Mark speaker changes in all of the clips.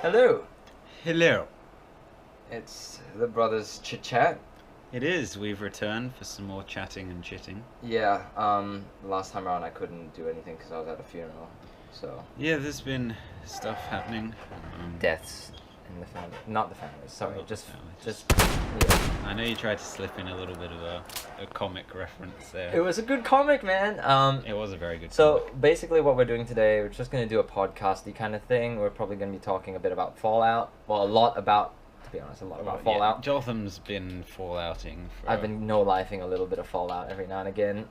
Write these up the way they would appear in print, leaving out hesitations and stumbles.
Speaker 1: Hello.
Speaker 2: Hello.
Speaker 1: It's the brothers chit chat.
Speaker 2: It is. We've returned for some more chatting and chitting.
Speaker 1: Yeah. Last time around I couldn't do anything because I was at a funeral. So.
Speaker 2: Yeah, there's been stuff happening.
Speaker 1: Deaths in the family, not the family. Sorry,
Speaker 2: Not the
Speaker 1: just.
Speaker 2: family,
Speaker 1: Yeah.
Speaker 2: I know you tried to slip in a little bit of a comic reference there.
Speaker 1: It was a good comic, man.
Speaker 2: It was a very good
Speaker 1: So
Speaker 2: comic.
Speaker 1: basically, what we're doing today, we're just gonna do a podcasty kind of thing. We're probably gonna be talking a bit about Fallout. Well, a lot about. To be honest, a lot about Fallout.
Speaker 2: Yeah, Jotham's been fallouting for...
Speaker 1: I've been no-lifing a little bit of Fallout every now and again.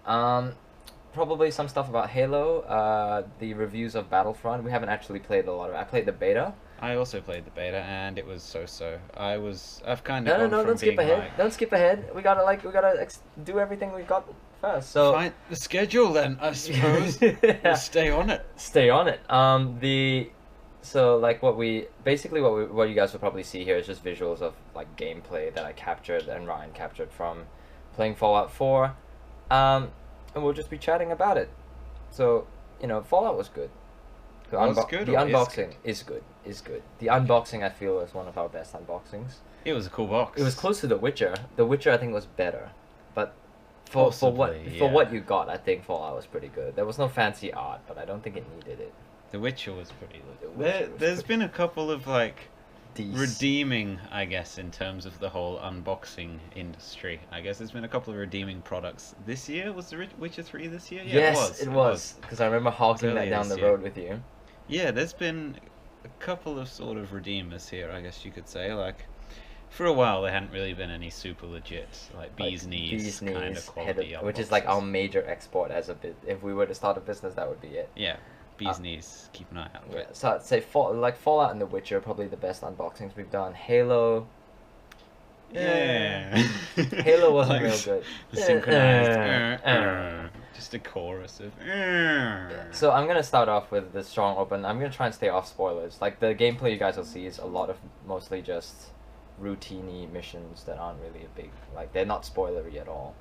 Speaker 1: Probably some stuff about Halo, the reviews of Battlefront. We haven't actually played a lot of it. I played the beta.
Speaker 2: I also played the beta, and it was so-so. I've kind
Speaker 1: No,
Speaker 2: of gone from
Speaker 1: don't skip
Speaker 2: being
Speaker 1: ahead.
Speaker 2: like...
Speaker 1: Don't skip ahead. We gotta do everything we've got first. So
Speaker 2: Fine, the schedule then, I suppose. We'll stay on it.
Speaker 1: Stay on it. So like what you guys will probably see here is just visuals of like gameplay that I captured and Ryan captured from playing Fallout 4. And we'll just be chatting about it. So, Fallout was good. The unboxing is good. The unboxing, I feel, is one of our best unboxings.
Speaker 2: It was a cool box.
Speaker 1: It was close to The Witcher. The Witcher, I think, was better. But for what you got, I think Fallout was pretty good. There was no fancy art, but I don't think it needed it.
Speaker 2: The Witcher was pretty good. There's been a couple of, redeeming, I guess, in terms of the whole unboxing industry. I guess there's been a couple of redeeming products this year. Was The Witcher 3 this year? Yeah,
Speaker 1: yes, it was. Because I remember hawking that down the road with you.
Speaker 2: Yeah, there's been a couple of sort of redeemers here, I guess you could say. Like, for a while, there hadn't really been any super legit, bee's knees kind of quality
Speaker 1: which is like our major export as a bit. If we were to start a business, that would be it.
Speaker 2: Yeah. Bee's knees, keep an eye out.
Speaker 1: Yeah, so I'd say Fallout and The Witcher are probably the best unboxings we've done. Halo.
Speaker 2: Yeah.
Speaker 1: Halo wasn't real good.
Speaker 2: The synchronized. Just a chorus of.
Speaker 1: So I'm gonna start off with the strong open. I'm gonna try and stay off spoilers. Like the gameplay you guys will see is a lot of mostly just routine-y missions that aren't really a big they're not spoilery at all.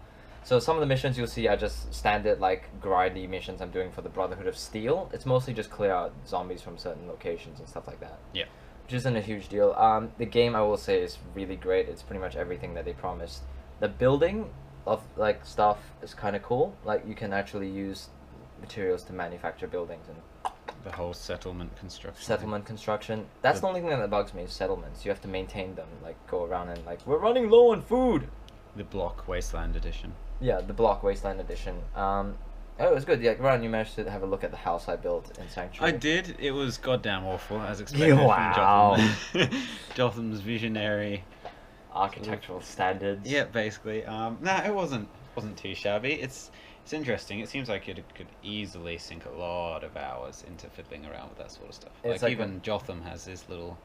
Speaker 1: So some of the missions you'll see are just standard grindy missions I'm doing for the Brotherhood of Steel. It's mostly just clear out zombies from certain locations and stuff like that.
Speaker 2: Yeah.
Speaker 1: Which isn't a huge deal. The game, I will say, is really great. It's pretty much everything that they promised. The building of stuff is kind of cool. You can actually use materials to manufacture buildings and
Speaker 2: the whole settlement construction.
Speaker 1: That's the only thing that bugs me is settlements. You have to maintain them. Go around and we're running low on food.
Speaker 2: The Block Wasteland Edition.
Speaker 1: Yeah, the Block Wasteland Edition. It was good. Yeah, Ryan, you managed to have a look at the house I built in Sanctuary.
Speaker 2: I did. It was goddamn awful, as expected
Speaker 1: wow.
Speaker 2: from Jotham. Jotham's visionary
Speaker 1: architectural standards.
Speaker 2: Yeah, basically. It wasn't too shabby. It's interesting. It seems like it could easily sink a lot of hours into fiddling around with that sort of stuff. Even Jotham has this little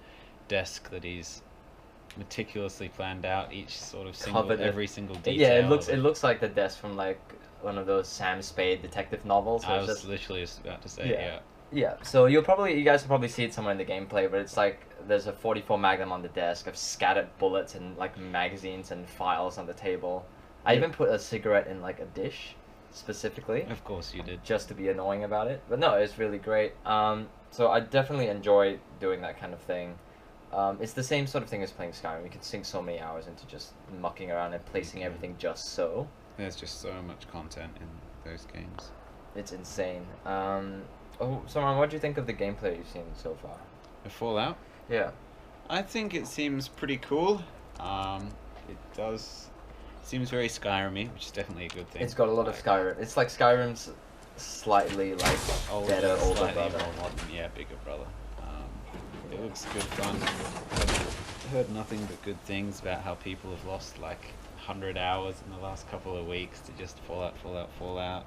Speaker 2: desk that he's meticulously planned out each sort of every single detail.
Speaker 1: Yeah, it looks like the desk from one of those Sam Spade detective novels.
Speaker 2: I was literally just about to say,
Speaker 1: yeah. So you guys will probably see it somewhere in the gameplay, but it's there's a 44 Magnum on the desk of scattered bullets and magazines and files on the table. I even put a cigarette in a dish specifically.
Speaker 2: Of course you did.
Speaker 1: Just to be annoying about it, but no, it's really great. So I definitely enjoy doing that kind of thing. It's the same sort of thing as playing Skyrim. You can sink so many hours into just mucking around and placing everything just so.
Speaker 2: There's just so much content in those games.
Speaker 1: It's insane. So Ron, what do you think of the gameplay you've seen so far?
Speaker 2: The Fallout?
Speaker 1: Yeah.
Speaker 2: I think it seems pretty cool. It seems very Skyrim-y, which is definitely a good thing.
Speaker 1: It's got a lot of Skyrim. It's like Skyrim's slightly older brother.
Speaker 2: More modern, yeah, bigger brother. It looks good fun. I've heard nothing but good things about how people have lost 100 hours in the last couple of weeks to just Fallout.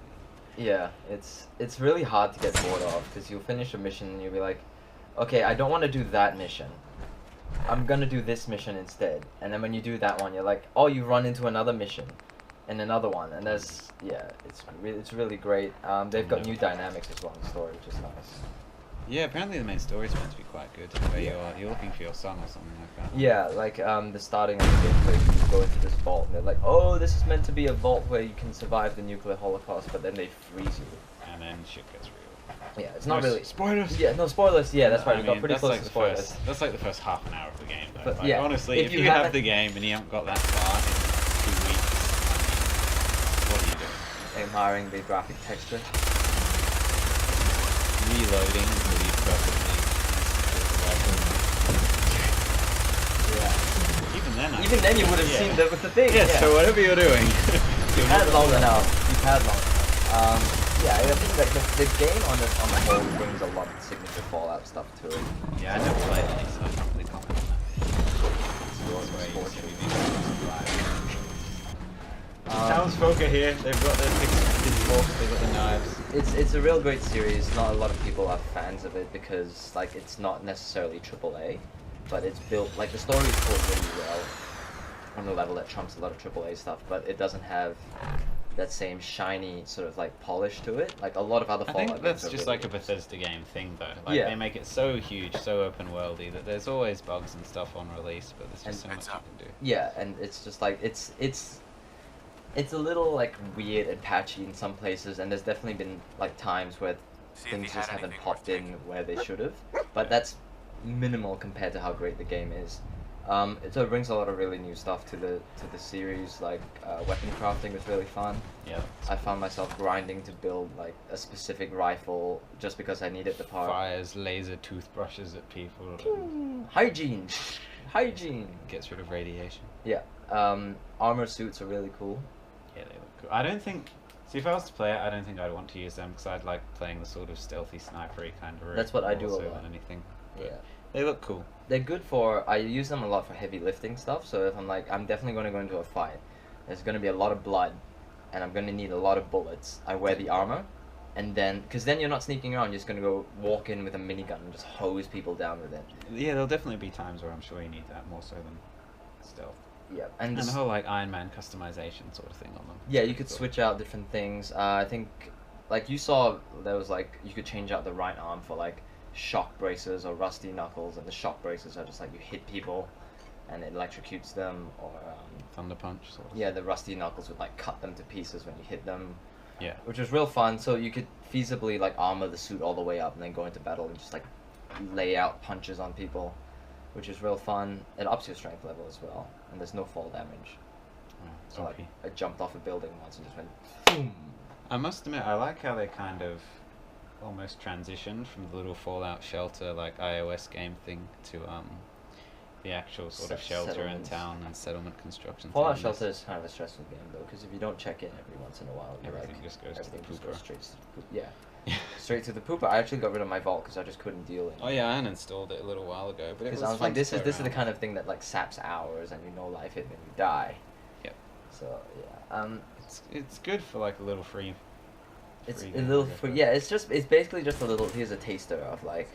Speaker 1: Yeah, it's really hard to get bored of because you'll finish a mission and you'll be like, okay, I don't want to do that mission. I'm gonna do this mission instead. And then when you do that one, you're like, oh, you run into another mission and another one, and it's really great. They've got new dynamics as well in the story, which is nice.
Speaker 2: Yeah, apparently the main story is meant to be quite good. Where you're looking for your son or something like that.
Speaker 1: Yeah, the starting of the gameplay, you go into this vault and they're like, oh, this is meant to be a vault where you can survive the nuclear holocaust, but then they freeze you.
Speaker 2: And then shit gets real.
Speaker 1: Yeah, it's not really
Speaker 2: spoilers.
Speaker 1: Yeah, no spoilers. Yeah, that's right. We got
Speaker 2: mean,
Speaker 1: pretty
Speaker 2: that's
Speaker 1: close
Speaker 2: like
Speaker 1: to
Speaker 2: the
Speaker 1: spoilers.
Speaker 2: That's like the first half an hour of the game, though.
Speaker 1: But
Speaker 2: like,
Speaker 1: yeah,
Speaker 2: honestly, if you
Speaker 1: haven't-
Speaker 2: have the game and you haven't got that far in 2 weeks, what are you doing?
Speaker 1: Admiring the graphic texture.
Speaker 2: Reloading until you perfectly.
Speaker 1: Yeah.
Speaker 2: Even then,
Speaker 1: you would have seen the thing.
Speaker 2: Yeah, so whatever you're doing.
Speaker 1: You've had long enough. You've had long enough. Yeah, I think like the game on the whole brings a lot of signature Fallout stuff to it.
Speaker 2: Yeah, I never played any, so I can't really comment on that. Townsfolk are here. They've got their pitchforks. They've got the knives.
Speaker 1: It's a real great series. Not a lot of people are fans of it because like it's not necessarily AAA, but it's built like the story is told really well on the level that trumps a lot of AAA stuff. But it doesn't have that same shiny sort of like polish to it. Like a lot of other Fallout
Speaker 2: I think that's
Speaker 1: games are
Speaker 2: just
Speaker 1: really
Speaker 2: like a Bethesda game thing, though. Like
Speaker 1: Yeah.
Speaker 2: they make it so huge, so open worldy that there's always bugs and stuff on release, but there's just so much you can do.
Speaker 1: Yeah, and it's just like it's a little like weird and patchy in some places, and there's definitely been like times where things just haven't popped in where they should have, but that's minimal compared to how great the game is. So it brings a lot of really new stuff to the series, like weapon crafting was really fun.
Speaker 2: Yeah.
Speaker 1: I found myself grinding to build like a specific rifle just because I needed the part.
Speaker 2: Fires laser toothbrushes at people.
Speaker 1: Hygiene! Hygiene!
Speaker 2: Gets rid of radiation.
Speaker 1: Yeah. Armor suits are really cool.
Speaker 2: Yeah, they look cool. I don't think... See, if I was to play it, I don't think I'd want to use them because I'd like playing the sort of stealthy, snipery kind of route.
Speaker 1: That's what I do a
Speaker 2: more so
Speaker 1: lot.
Speaker 2: than anything. But
Speaker 1: Yeah.
Speaker 2: they look cool.
Speaker 1: They're good for... I use them a lot for heavy lifting stuff, so if I'm like, I'm definitely going to go into a fight. There's going to be a lot of blood, and I'm going to need a lot of bullets. I wear the armor, and then... Because then you're not sneaking around, you're just going to go walk in with a minigun and just hose people down with it.
Speaker 2: Yeah, there'll definitely be times where I'm sure you need that more so than stealth.
Speaker 1: Yeah,
Speaker 2: And the whole like Iron Man customization sort of thing on them.
Speaker 1: Yeah, you could switch out different things. I think, like you saw, there was like you could change out the right arm for like shock braces or rusty knuckles, and the shock braces are just like you hit people, and it electrocutes them, or
Speaker 2: Thunder Punch sort of.
Speaker 1: yeah, the rusty knuckles would like cut them to pieces when you hit them.
Speaker 2: Yeah.
Speaker 1: Which was real fun. So you could feasibly like armor the suit all the way up, and then go into battle and just like lay out punches on people, which is real fun. It ups your strength level as well, and there's no fall damage. So like, I jumped off a building once and just went boom.
Speaker 2: I must admit, I like how they kind of almost transitioned from the little Fallout shelter like iOS game thing to the actual sort of shelter and town and settlement construction.
Speaker 1: Fallout Shelter is kind of a stressful game though, because if you don't check in every once in a while, you're
Speaker 2: Everything
Speaker 1: like,
Speaker 2: just goes to the
Speaker 1: everything just
Speaker 2: pooper.
Speaker 1: goes straight to the poop. Yeah, straight to the pooper. I actually got rid of my vault because I just couldn't deal
Speaker 2: Oh yeah, I uninstalled it a little while ago, but it
Speaker 1: because
Speaker 2: was
Speaker 1: I was
Speaker 2: fun
Speaker 1: like,
Speaker 2: to
Speaker 1: this
Speaker 2: play
Speaker 1: is the
Speaker 2: around
Speaker 1: kind of thing that like saps hours, and you know life hit and you die.
Speaker 2: Yep.
Speaker 1: So yeah,
Speaker 2: It's good for like a little free.
Speaker 1: it's
Speaker 2: free
Speaker 1: a
Speaker 2: game,
Speaker 1: little
Speaker 2: I guess,
Speaker 1: free.
Speaker 2: right?
Speaker 1: Yeah, it's basically just a little. Here's a taster of like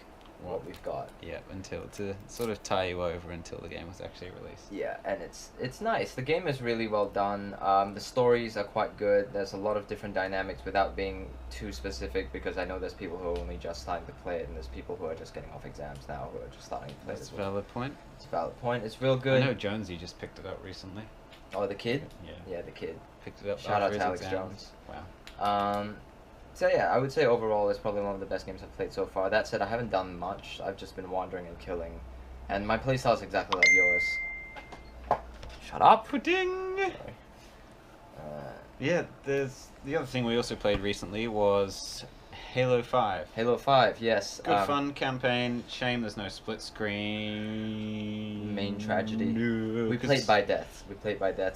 Speaker 1: what we've got.
Speaker 2: Yeah, until to sort of tie you over until the game was actually released.
Speaker 1: Yeah, and it's nice. The game is really well done. The stories are quite good. There's a lot of different dynamics without being too specific, because I know there's people who are only just starting to play it, and there's people who are just getting off exams now who are just starting to play it.
Speaker 2: That's
Speaker 1: as
Speaker 2: a
Speaker 1: well.
Speaker 2: valid point.
Speaker 1: It's a valid point. It's real good.
Speaker 2: I know Jonesy just picked it up recently.
Speaker 1: Oh, the kid?
Speaker 2: Yeah.
Speaker 1: Yeah, the kid.
Speaker 2: Picked it up.
Speaker 1: Shout out
Speaker 2: after
Speaker 1: to
Speaker 2: his
Speaker 1: Alex
Speaker 2: exams.
Speaker 1: Jones.
Speaker 2: Wow.
Speaker 1: So yeah, I would say overall it's probably one of the best games I've played so far. That said, I haven't done much. I've just been wandering and killing, and my playstyle is exactly like yours. Shut up.
Speaker 2: Pudding.
Speaker 1: Sorry.
Speaker 2: Yeah, there's the other thing we also played recently was Halo 5.
Speaker 1: Halo 5, yes.
Speaker 2: Good fun campaign. Shame there's no split screen.
Speaker 1: Main tragedy.
Speaker 2: No,
Speaker 1: We played by death.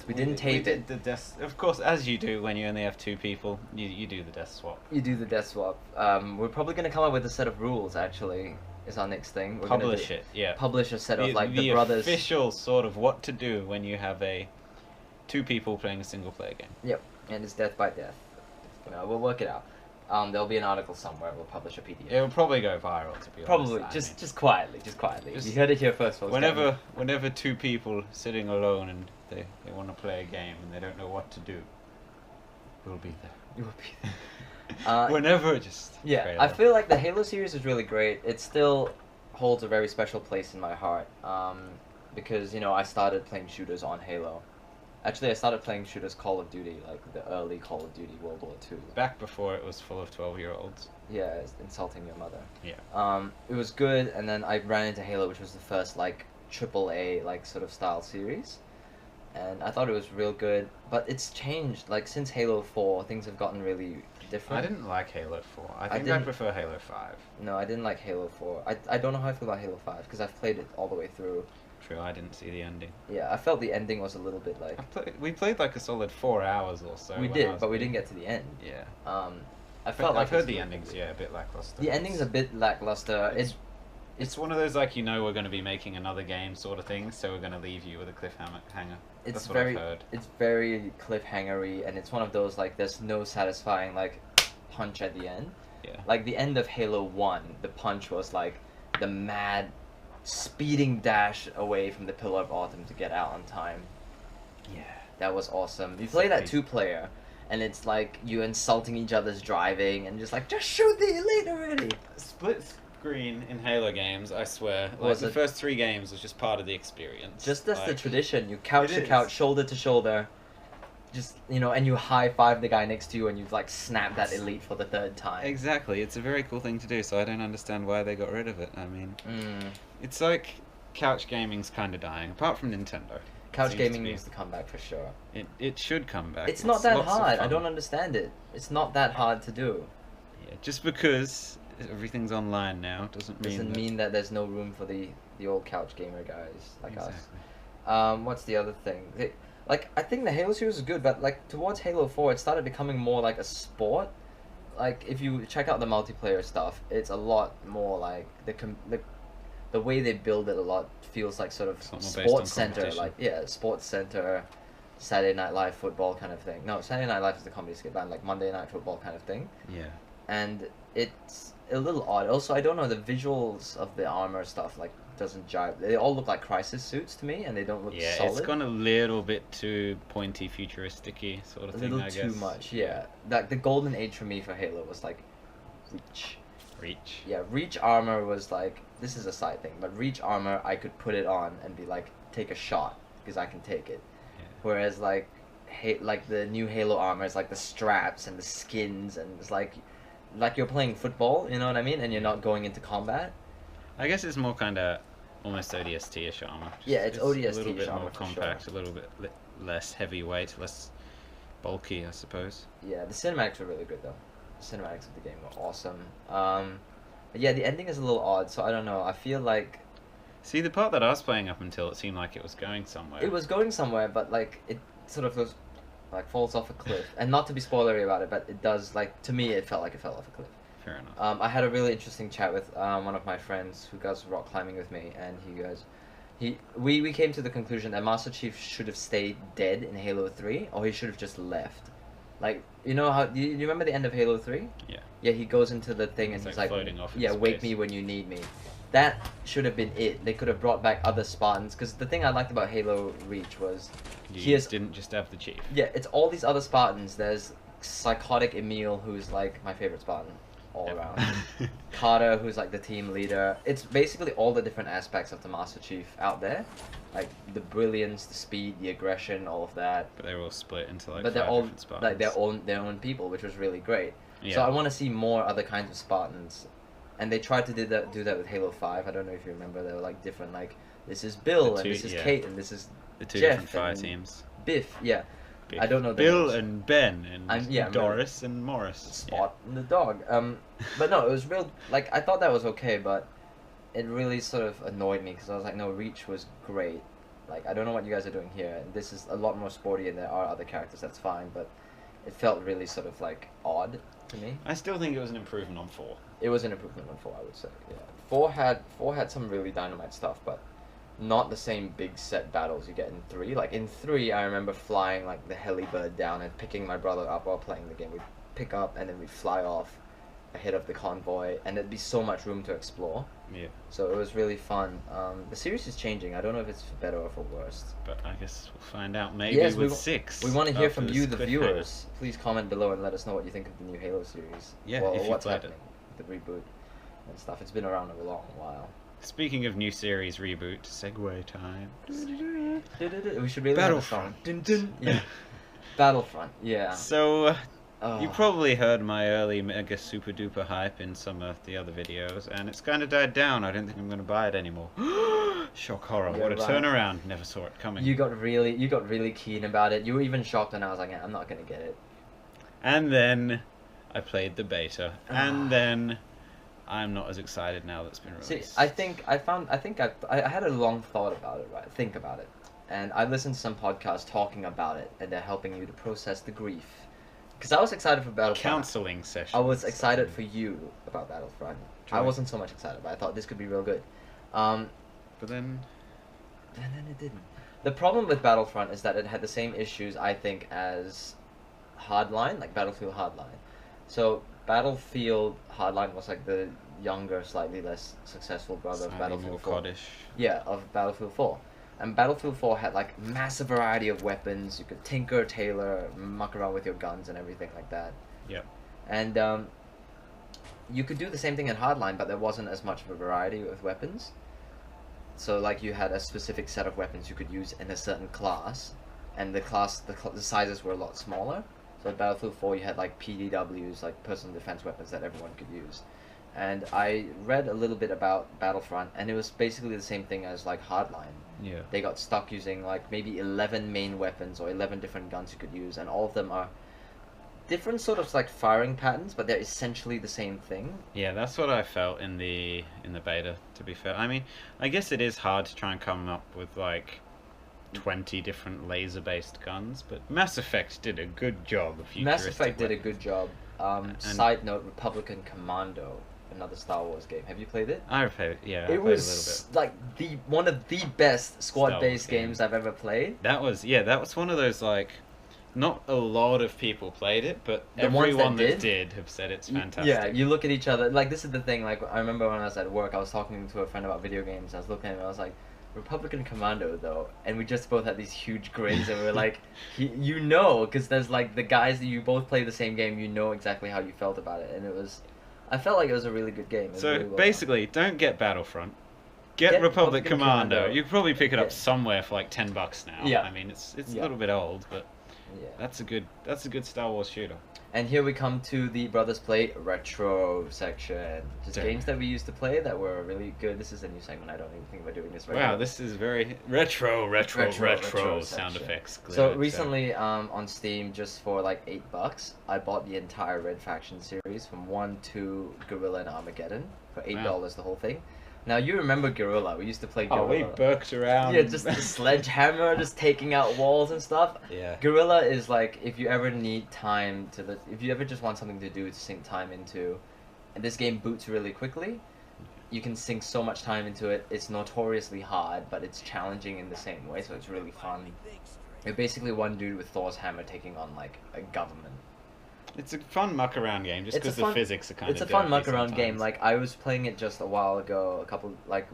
Speaker 1: We didn't tape it.
Speaker 2: The death, of course, as you do when you only have 2 people. You do the death swap.
Speaker 1: You do the death swap. We're probably gonna come up with a set of rules. Actually, is our next thing. We're
Speaker 2: Publish it. Yeah.
Speaker 1: Publish a set of like the
Speaker 2: the
Speaker 1: brothers.
Speaker 2: official sort of what to do when you have 2 people playing a single player game.
Speaker 1: Yep, and it's death by death. We'll work it out. There'll be an article somewhere. We'll publish a PDF.
Speaker 2: It will probably go viral, to be honest.
Speaker 1: Probably,
Speaker 2: I
Speaker 1: just
Speaker 2: mean.
Speaker 1: quietly.
Speaker 2: Just-
Speaker 1: You heard it here first, folks.
Speaker 2: Whenever 2 people sitting alone and they want to play a game and they don't know what to do, we'll be there.
Speaker 1: You will be there.
Speaker 2: Whenever, just
Speaker 1: Yeah,
Speaker 2: trailer.
Speaker 1: I feel like the Halo series is really great. It still holds a very special place in my heart, because I started playing shooters on Halo, Actually, I started playing shooters Call of Duty, like the early Call of Duty World War II.
Speaker 2: Back before it was full of 12-year-olds.
Speaker 1: Yeah, it's insulting your mother.
Speaker 2: Yeah.
Speaker 1: It was good, and then I ran into Halo, which was the first like AAA like sort of style series, and I thought it was real good. But it's changed. Like since Halo 4, things have gotten really different.
Speaker 2: I didn't like Halo 4. I think I
Speaker 1: didn't-
Speaker 2: prefer Halo 5.
Speaker 1: No, I didn't like Halo 4. I don't know how I feel about Halo 5 because I've played it all the way through.
Speaker 2: True, I didn't see the ending.
Speaker 1: Yeah, I felt the ending was a little bit like
Speaker 2: We played like a solid 4 hours or so.
Speaker 1: we
Speaker 2: when I
Speaker 1: did,
Speaker 2: was
Speaker 1: but we
Speaker 2: playing.
Speaker 1: didn't get to the end.
Speaker 2: Yeah.
Speaker 1: I felt like
Speaker 2: I've heard
Speaker 1: it's
Speaker 2: the
Speaker 1: really
Speaker 2: ending's
Speaker 1: good.
Speaker 2: a bit lackluster.
Speaker 1: The ending's a bit lackluster.
Speaker 2: It's one of those like we're going to be making another game sort of thing, so we're going to leave you with a cliffhanger.
Speaker 1: It's
Speaker 2: That's what
Speaker 1: very
Speaker 2: I've heard.
Speaker 1: it's very cliffhangery, and it's one of those like there's no satisfying like punch at the end.
Speaker 2: Yeah.
Speaker 1: Like the end of Halo 1, the punch was like the mad speeding dash away from the Pillar of Autumn to get out on time.
Speaker 2: Yeah.
Speaker 1: That was awesome. You play that
Speaker 2: Exactly.
Speaker 1: 2-player, and it's like you insulting each other's driving and just like just shoot the elite already.
Speaker 2: Split screen in Halo games, I swear. Like
Speaker 1: Was
Speaker 2: the
Speaker 1: it-
Speaker 2: first 3 games was just part of the experience.
Speaker 1: Just as the
Speaker 2: Like,
Speaker 1: tradition, you couch
Speaker 2: It
Speaker 1: to
Speaker 2: is.
Speaker 1: couch, shoulder to shoulder, just and you high five the guy next to you, and you've like snapped that elite for the 3rd time.
Speaker 2: Exactly, it's a very cool thing to do, so I don't understand why they got rid of it. I mean,
Speaker 1: Mm.
Speaker 2: it's like couch gaming's kind of dying, apart from Nintendo.
Speaker 1: Couch
Speaker 2: Seems to
Speaker 1: gaming
Speaker 2: be.
Speaker 1: needs to come back for sure.
Speaker 2: It should come back.
Speaker 1: It's not that
Speaker 2: lots of
Speaker 1: hard. I
Speaker 2: fun.
Speaker 1: don't understand it. It's not that hard to do.
Speaker 2: Yeah, just because everything's online now doesn't mean
Speaker 1: That there's no room for the old couch gamer guys like us.
Speaker 2: Exactly.
Speaker 1: What's the other thing? Like I think the Halo series is good, but like towards Halo 4, it started becoming more like a sport. Like if you check out the multiplayer stuff, it's a lot more like the way they build it a lot feels like sort of
Speaker 2: It's a lot more based on
Speaker 1: sports center,
Speaker 2: competition.
Speaker 1: like sports center, Saturday Night Live football kind of thing. No, Saturday Night Live is the comedy skit band, like Monday Night Football kind of thing.
Speaker 2: Yeah.
Speaker 1: And it's a little odd. Also, I don't know, the visuals of the armor stuff like doesn't jive. They all look like Crisis suits to me, and they don't look
Speaker 2: Yeah,
Speaker 1: solid.
Speaker 2: it's gone a little bit too pointy, futuristic-y sort of
Speaker 1: a
Speaker 2: thing,
Speaker 1: little
Speaker 2: I
Speaker 1: too
Speaker 2: guess.
Speaker 1: much. Yeah, like the golden age for me for Halo was like Reach.
Speaker 2: Reach.
Speaker 1: Yeah, Reach armor was like, this is a side thing, but Reach armor I could put it on and be like, take a shot because I can take it.
Speaker 2: Yeah.
Speaker 1: Whereas like like the new Halo armor is like the straps and the skins, and it's like you're playing football, you know what I mean, and you're not going into combat.
Speaker 2: I guess it's more kind of almost ODST-ish armor.
Speaker 1: Yeah, it's
Speaker 2: a
Speaker 1: ODST-ish
Speaker 2: little bit
Speaker 1: armor
Speaker 2: more
Speaker 1: for
Speaker 2: compact,
Speaker 1: sure.
Speaker 2: a little bit less heavyweight, less bulky, I suppose.
Speaker 1: Yeah, the cinematics were really good though. The cinematics of the game were awesome. But yeah, the ending is a little odd, so I don't know. I feel like
Speaker 2: See, the part that I was playing up until, it seemed like it was going somewhere.
Speaker 1: it was going somewhere, but like it sort of goes, like falls off a cliff. And not to be spoilery about it, but it does, like, to me it felt like it fell off a cliff.
Speaker 2: Fair enough.
Speaker 1: I had a really interesting chat with one of my friends who goes rock climbing with me, and he goes, we came to the conclusion that Master Chief should have stayed dead in Halo 3, or he should have just left. Like, you know how, do you remember the end of Halo 3?
Speaker 2: Yeah.
Speaker 1: Yeah, he goes into the thing and
Speaker 2: It's
Speaker 1: he's
Speaker 2: like
Speaker 1: like,
Speaker 2: floating off in
Speaker 1: yeah, wake
Speaker 2: space.
Speaker 1: me when you need me. That should have been it. They could have brought back other Spartans, because the thing I liked about Halo Reach was,
Speaker 2: You didn't just have the chief.
Speaker 1: yeah, it's all these other Spartans. There's psychotic Emil, who's like my favorite Spartan all
Speaker 2: Yep.
Speaker 1: around. Carter, who's like the team leader. It's basically all the different aspects of the Master Chief out there, like the brilliance, the speed, the aggression, all of that.
Speaker 2: But they were all split into like
Speaker 1: But they're
Speaker 2: 5
Speaker 1: all
Speaker 2: different Spartans.
Speaker 1: like their own people, which was really great.
Speaker 2: Yeah.
Speaker 1: So I want to see more other kinds of Spartans, and they tried to do that with Halo 5. I don't know if you remember. They were like different, like this is Bill
Speaker 2: The
Speaker 1: and
Speaker 2: two-
Speaker 1: this is
Speaker 2: yeah.
Speaker 1: Kate and this is
Speaker 2: the 2
Speaker 1: Jeff
Speaker 2: different fire
Speaker 1: and
Speaker 2: teams.
Speaker 1: Biff. Yeah,
Speaker 2: Biff.
Speaker 1: I don't know the
Speaker 2: Bill
Speaker 1: names.
Speaker 2: and Ben and
Speaker 1: Yeah, I'm
Speaker 2: Doris and Morris.
Speaker 1: Spot and the dog. But no, it was real. Like I thought that was okay, but it really sort of annoyed me because I was like, no, Reach was great. Like I don't know what you guys are doing here. This is a lot more sporty, and there are other characters. That's fine, but it felt really sort of like odd to me.
Speaker 2: I still think it was an improvement on 4.
Speaker 1: It was an improvement on 4, I would say. Yeah, 4 had some really dynamite stuff, but not the same big set battles you get in 3. Like in 3, I remember flying like the helibird down and picking my brother up while playing the game. We'd pick up and then we'd fly off ahead of the convoy, and there'd be so much room to explore.
Speaker 2: Yeah.
Speaker 1: So it was really fun. The series is changing. I don't know if it's for better or for worse.
Speaker 2: But I guess we'll find out maybe
Speaker 1: Yes,
Speaker 2: with 6.
Speaker 1: We want to hear
Speaker 2: after
Speaker 1: from
Speaker 2: this
Speaker 1: you, the
Speaker 2: cliffhanger.
Speaker 1: viewers. Please comment below and let us know what you think of the new Halo series.
Speaker 2: Yeah,
Speaker 1: Well,
Speaker 2: if you
Speaker 1: what's
Speaker 2: played it.
Speaker 1: happening with the reboot and stuff. It's been around a long while.
Speaker 2: speaking of new series reboot, segue time.
Speaker 1: We should really have a song. Dun, dun. Yeah. Battlefront. Yeah.
Speaker 2: So, you probably heard my early mega super duper hype in some of the other videos, and it's kind of died down. I don't think I'm going to buy it anymore. Shock horror! What a turnaround! Never saw it coming.
Speaker 1: You got really keen about it. You were even shocked when I was like, yeah, I'm not going to get it.
Speaker 2: And then I played the beta, and then I'm not as excited now that's been released.
Speaker 1: See, I had a long thought about it, right? Think about it. And I listened to some podcasts talking about it, and they're helping you to process the grief. Because I was excited for Battlefront.
Speaker 2: Counseling session.
Speaker 1: I was excited for you about Battlefront. I wasn't so much excited, but I thought this could be real good.
Speaker 2: But then...
Speaker 1: And then it didn't. The problem with Battlefront is that it had the same issues, I think, as Hardline, like Battlefield Hardline. So Battlefield Hardline was like the younger, slightly less successful brother of Battlefield 4. Yeah, of Battlefield 4. And Battlefield 4 had like massive variety of weapons. You could tinker, tailor, muck around with your guns and everything like that.
Speaker 2: Yeah.
Speaker 1: And you could do the same thing in Hardline, but there wasn't as much of a variety of weapons. So like you had a specific set of weapons you could use in a certain class, and the sizes were a lot smaller. So in Battlefield 4 you had like PDWs, like personal defense weapons that everyone could use. And I read a little bit about Battlefront, and it was basically the same thing as like Hardline.
Speaker 2: Yeah.
Speaker 1: They got stuck using like maybe 11 main weapons or 11 different guns you could use, and all of them are different sort of like firing patterns, but they're essentially the same thing.
Speaker 2: Yeah, that's what I felt in the beta, to be fair. I mean, I guess it is hard to try and come up with like 20 different laser-based guns, but Mass Effect did a good job of futuristic
Speaker 1: Mass Effect did a
Speaker 2: weapons.
Speaker 1: good job. Side note, Republican Commando, another Star Wars game. Have you played it?
Speaker 2: I've played it, yeah.
Speaker 1: It was like one of the best squad-based games I've ever played.
Speaker 2: That was one of those like, not a lot of people played it, but
Speaker 1: The ones
Speaker 2: everyone
Speaker 1: that
Speaker 2: that did have said it's fantastic.
Speaker 1: Yeah, you look at each other. Like, this is the thing. Like, I remember when I was at work, I was talking to a friend about video games. I was looking at him, and I was like, Republican Commando, though. And we just both had these huge grins, and we were like, you know, because there's like the guys that you both play the same game, you know exactly how you felt about it. And I felt like it was a really good game.
Speaker 2: So,
Speaker 1: really well
Speaker 2: basically, don't get Battlefront. Get Republic Commando. You could probably pick it up somewhere for like $10 now.
Speaker 1: Yeah.
Speaker 2: I mean, it's a little bit old, but
Speaker 1: yeah.
Speaker 2: That's a good Star Wars shooter.
Speaker 1: And here we come to the Brothers Play Retro section. Just games that we used to play that were really good. This is a new segment. I don't even think we're doing this right now.
Speaker 2: Wow, this is very retro sound effects.
Speaker 1: So recently on Steam, just for like $8, I bought the entire Red Faction series from 1 to Guerrilla and Armageddon for $8, the whole thing. Now, you remember Guerrilla. We used to play Guerrilla.
Speaker 2: Oh, we burked around.
Speaker 1: Yeah, just the sledgehammer, just taking out walls and stuff.
Speaker 2: Yeah.
Speaker 1: Guerrilla is like, if you ever need time if you ever just want something to do to sink time into, and this game boots really quickly, you can sink so much time into it. It's notoriously hard, but it's challenging in the same way, so it's really fun. You're basically one dude with Thor's hammer taking on, like, a government.
Speaker 2: It's a fun muck around game, just because the physics are kind of.
Speaker 1: It's a fun muck around game. Like, I was playing it just a while ago.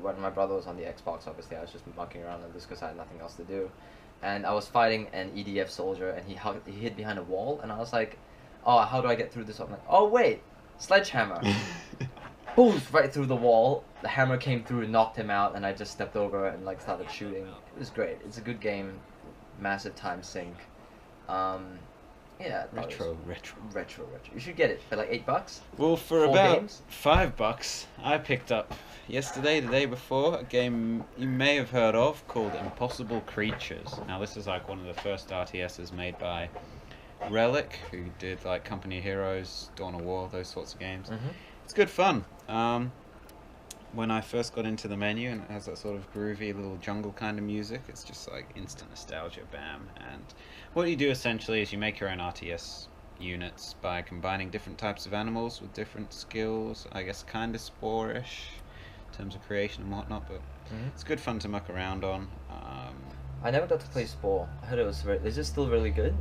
Speaker 1: When my brother was on the Xbox, obviously I was just mucking around on this because I had nothing else to do, and I was fighting an EDF soldier, and he hid behind a wall, and I was like, "Oh, how do I get through this?" I'm like, "Oh wait, sledgehammer!" Boom! Right through the wall. The hammer came through and knocked him out, and I just stepped over and like started shooting. It was great. It's a good game. Massive time sink. Yeah,
Speaker 2: retro.
Speaker 1: You should get it for like $8.
Speaker 2: Well, for about $5, I picked up yesterday, the day before, a game you may have heard of called Impossible Creatures. Now, this is like one of the first RTSs made by Relic, who did like Company of Heroes, Dawn of War, those sorts of games.
Speaker 1: Mm-hmm.
Speaker 2: It's good fun. When I first got into the menu, and it has that sort of groovy little jungle kind of music, it's just like instant nostalgia, bam. And what you do essentially is you make your own RTS units by combining different types of animals with different skills. I guess kind of Spore-ish in terms of creation and whatnot, but it's good fun to muck around on.
Speaker 1: I never got to play Spore. I heard it was is it still really good?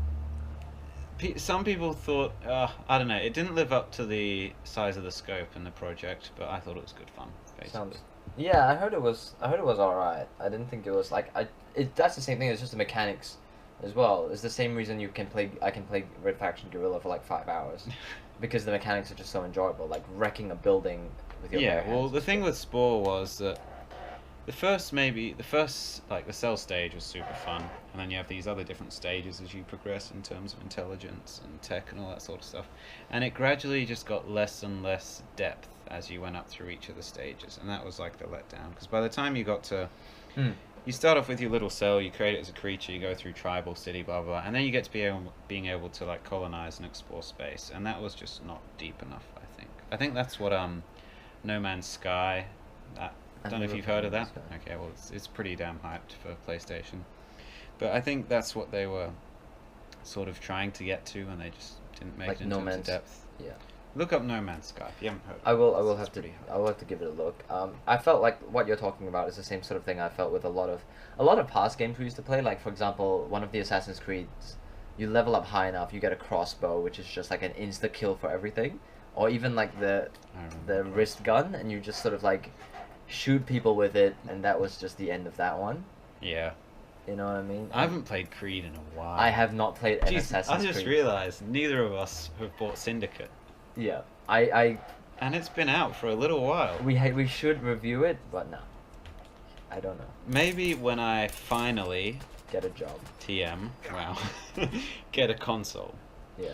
Speaker 2: Some people thought, I don't know, it didn't live up to the size of the scope in the project, but I thought it was good fun.
Speaker 1: Yeah, I heard it was alright. I didn't think it was like that's the same thing. It's just the mechanics as well. It's the same reason I can play Red Faction Guerrilla for like 5 hours because the mechanics are just so enjoyable. Like wrecking a building with your bare hands.
Speaker 2: Well, the thing with Spore was that the first like the cell stage was super fun, and then you have these other different stages as you progress in terms of intelligence and tech and all that sort of stuff, and it gradually just got less and less depth as you went up through each of the stages, and that was like the letdown, because by the time you got to you start off with your little cell, you create it as a creature, you go through tribal city, blah blah, and then you get to being able to like colonize and explore space, and that was just not deep enough. I think that's what No Man's Sky. I don't know if you've heard of that. Okay, well it's pretty damn hyped for PlayStation, but I think that's what they were sort of trying to get to, and they just didn't make it in terms of depth.
Speaker 1: Yeah.
Speaker 2: Look up No Man's Sky if you haven't heard.
Speaker 1: I will have to give it a look. I felt like what you're talking about is the same sort of thing I felt with a lot of past games we used to play. Like for example, one of the Assassin's Creeds, you level up high enough, you get a crossbow, which is just like an insta kill for everything, or even like the wrist gun, and you just sort of like shoot people with it, and that was just the end of that one.
Speaker 2: Yeah.
Speaker 1: You know what I mean?
Speaker 2: I haven't played Creed in a while.
Speaker 1: I have not played an Assassin's Creed.
Speaker 2: I just realised neither of us have bought Syndicate.
Speaker 1: Yeah,
Speaker 2: and it's been out for a little while.
Speaker 1: We should review it, but no, I don't know.
Speaker 2: Maybe when I finally
Speaker 1: get a job.
Speaker 2: Wow, get a console.
Speaker 1: Yeah,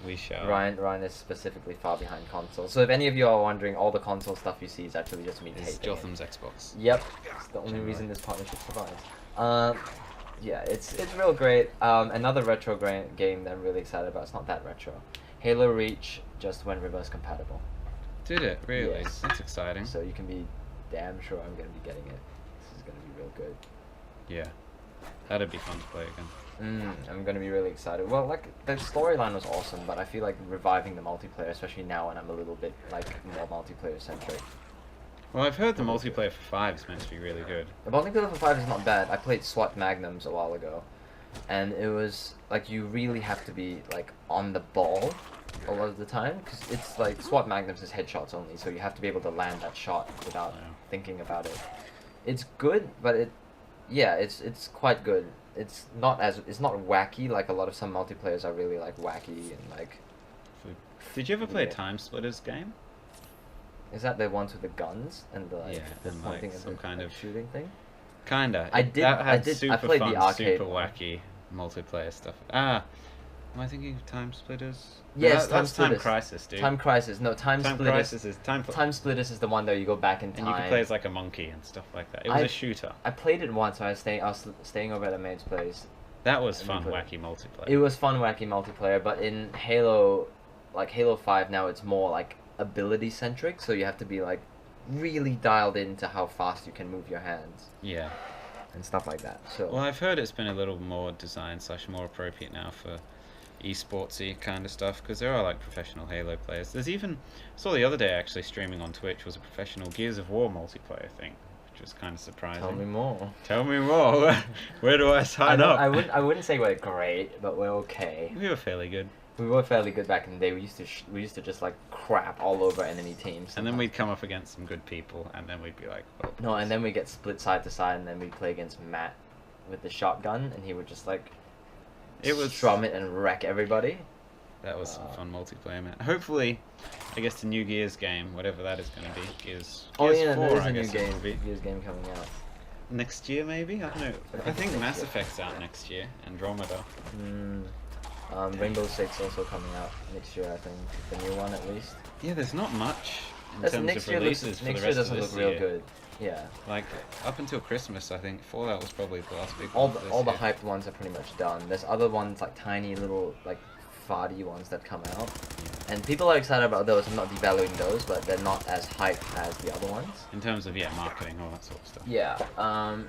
Speaker 2: we shall.
Speaker 1: Ryan is specifically far behind console. So if any of you are wondering, all the console stuff you see is actually just me taping.
Speaker 2: It's Jotham's Xbox.
Speaker 1: Yep, it's the only reason this partnership survives. Yeah, it's real great. Another retro game that I'm really excited about. It's not that retro. Halo Reach just went reverse compatible.
Speaker 2: Did it? Really?
Speaker 1: Yes.
Speaker 2: That's exciting.
Speaker 1: So you can be damn sure I'm going to be getting it. This is going to be real good.
Speaker 2: Yeah. That'd be fun to play again.
Speaker 1: I'm going to be really excited. Well, like, the storyline was awesome, but I feel like reviving the multiplayer, especially now when I'm a little bit, like, more multiplayer-centric.
Speaker 2: Well, I've heard the multiplayer for 5 is meant to be really good.
Speaker 1: The multiplayer for 5 is not bad. I played SWAT Magnums a while ago, and it was, like, you really have to be, like, on the ball a lot of the time, because it's like SWAT Magnums is headshots only, so you have to be able to land that shot without thinking about it. It's good, but it's quite good. It's not wacky like a lot of some multiplayers are really like wacky and like.
Speaker 2: Did you ever play a Time Splitters game?
Speaker 1: Is that the ones with the guns and the the
Speaker 2: and
Speaker 1: pointing
Speaker 2: like some kind of
Speaker 1: shooting thing?
Speaker 2: Kinda.
Speaker 1: I did.
Speaker 2: I played
Speaker 1: the arcade
Speaker 2: super wacky multiplayer stuff. Am I thinking of Time Splitters?
Speaker 1: Yes,
Speaker 2: that's Time Crisis, dude.
Speaker 1: Time Crisis. No, Time Splitters.
Speaker 2: Crisis is Time
Speaker 1: Splitters is the one that you go back in time.
Speaker 2: And you can play as like a monkey and stuff like that. It was a shooter.
Speaker 1: I played it once. I was staying over at a mate's place.
Speaker 2: That was fun, wacky multiplayer.
Speaker 1: It was fun, wacky multiplayer. But in Halo, like Halo 5 now, it's more like ability centric. So you have to be like really dialed into how fast you can move your hands.
Speaker 2: Yeah.
Speaker 1: And stuff like that. So.
Speaker 2: Well, I've heard it's been a little more designed / more appropriate now for esportsy kind of stuff, because there are like professional Halo players. There's even, saw the other day actually streaming on Twitch was a professional Gears of War multiplayer thing, which was kind of surprising.
Speaker 1: Tell me more.
Speaker 2: Tell me more. Where do I sign up?
Speaker 1: I wouldn't say we're great, but we're okay.
Speaker 2: We were fairly good.
Speaker 1: We were fairly good back in the day. We used to just like crap all over enemy teams.
Speaker 2: And then we'd come up against some good people, and then we'd be like, oh,
Speaker 1: no, and then we get split side to side, and then we'd play against Matt with the shotgun, and he would just like strum it and wreck everybody.
Speaker 2: That was some fun multiplayer, man. Hopefully, I guess the new Gears game, whatever that is going to be, Gears 4,
Speaker 1: there is
Speaker 2: I
Speaker 1: a new
Speaker 2: guess
Speaker 1: game, Gears game coming out.
Speaker 2: Next year, maybe? I don't know. I think Mass Effect's out next year. Andromeda.
Speaker 1: Rainbow Six also coming out next year, I think. The new one, at least.
Speaker 2: Yeah, there's not much in terms of releases for the rest of this year.
Speaker 1: Next year doesn't look real good. Yeah.
Speaker 2: Like, up until Christmas, I think Fallout was probably the last big
Speaker 1: one.
Speaker 2: All
Speaker 1: the hyped ones are pretty much done. There's other ones, like tiny little, like, farty ones that come out. And people are excited about those. I'm not devaluing those, but they're not as hyped as the other ones.
Speaker 2: In terms of, marketing, all that sort of stuff.
Speaker 1: Yeah.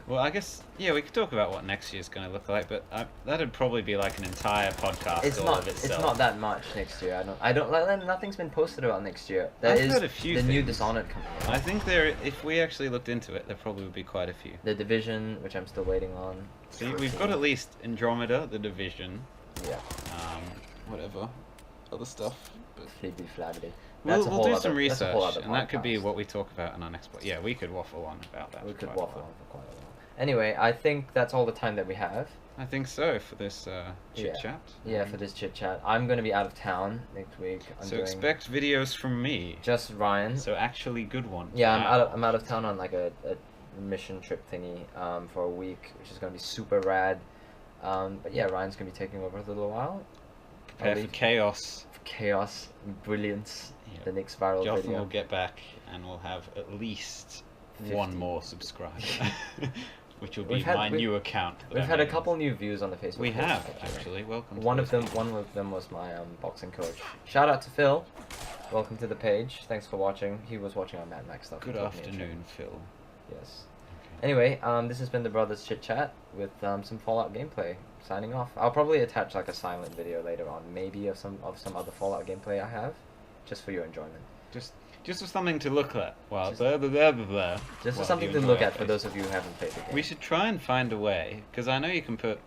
Speaker 2: Well, I guess, we could talk about what next year's going to look like, but that'd probably be like an entire podcast
Speaker 1: It's not that much next year. I don't like, nothing's been posted about next year.
Speaker 2: I've heard a few things.
Speaker 1: New Dishonored coming out.
Speaker 2: I think if we actually looked into it, there probably would be quite a few.
Speaker 1: The Division, which I'm still waiting on.
Speaker 2: See, we've got at least Andromeda, The Division.
Speaker 1: Yeah.
Speaker 2: Whatever. Other stuff.
Speaker 1: We'll
Speaker 2: do some research, and that could be what we talk about in our next podcast. Yeah, we could waffle on about that.
Speaker 1: We could waffle on for quite a while. Anyway, I think that's all the time that we have.
Speaker 2: I think so for this chit-chat.
Speaker 1: Yeah, for this chit-chat. I'm going to be out of town next week.
Speaker 2: So expect videos from me.
Speaker 1: Just Ryan.
Speaker 2: So actually good ones.
Speaker 1: Yeah, I'm out of town on like a mission trip thingy for a week, which is gonna be super rad. But yeah, Ryan's gonna be taking over for a little while.
Speaker 2: Prepare for chaos.
Speaker 1: Chaos, brilliance.
Speaker 2: Yep.
Speaker 1: The next viral
Speaker 2: Jotham
Speaker 1: video.
Speaker 2: will get back and we'll have at least
Speaker 1: 50.
Speaker 2: one more subscriber, which will be
Speaker 1: We've had-
Speaker 2: my
Speaker 1: we've-
Speaker 2: new account. that
Speaker 1: We've
Speaker 2: I
Speaker 1: had a
Speaker 2: made.
Speaker 1: couple new views on the Facebook.
Speaker 2: We
Speaker 1: page,
Speaker 2: have actually. Welcome.
Speaker 1: One
Speaker 2: to
Speaker 1: of
Speaker 2: this
Speaker 1: them was my boxing coach. Shout out to Phil. Welcome to the page. Thanks for watching. He was watching our Mad Max stuff.
Speaker 2: Good
Speaker 1: He taught me a trick.
Speaker 2: afternoon, Phil.
Speaker 1: Yes.
Speaker 2: Okay.
Speaker 1: Anyway, this has been the Brothers Chit Chat with some Fallout gameplay. Signing off. I'll probably attach like a silent video later on, maybe of some other Fallout gameplay I have, just for your enjoyment.
Speaker 2: Just for something to look at. Well,
Speaker 1: Just-
Speaker 2: blah, blah, blah, blah, blah,
Speaker 1: Just for
Speaker 2: while
Speaker 1: something
Speaker 2: you
Speaker 1: to
Speaker 2: enjoy
Speaker 1: look
Speaker 2: our
Speaker 1: at for
Speaker 2: face.
Speaker 1: those of you who haven't played the game.
Speaker 2: We should try and find a way, because I know you can put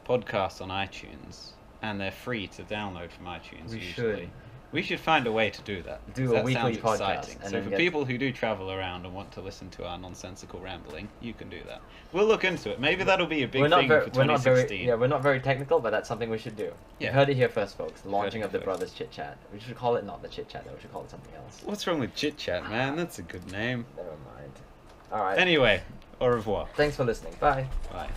Speaker 2: podcasts on iTunes, and they're free to download from iTunes.
Speaker 1: We
Speaker 2: usually.
Speaker 1: should.
Speaker 2: We should find a way to do that.
Speaker 1: Do
Speaker 2: 'cause
Speaker 1: a
Speaker 2: that
Speaker 1: weekly
Speaker 2: sounds
Speaker 1: podcast
Speaker 2: exciting.
Speaker 1: and
Speaker 2: So
Speaker 1: then
Speaker 2: for
Speaker 1: get-
Speaker 2: people who do travel around and want to listen to our nonsensical rambling, you can do that. We'll look into it. Maybe that'll be a big thing for 2016.
Speaker 1: we're not very technical, but that's something we should do.
Speaker 2: Yeah.
Speaker 1: You heard it here first, folks. The
Speaker 2: Heard
Speaker 1: launching
Speaker 2: it
Speaker 1: of the
Speaker 2: first.
Speaker 1: Brothers Chit Chat. We should call it not the Chit Chat though. We should call it something else.
Speaker 2: What's wrong with chit chat, man? That's a good name.
Speaker 1: Never mind. All right.
Speaker 2: Anyway, au revoir.
Speaker 1: Thanks for listening. Bye.
Speaker 2: Bye.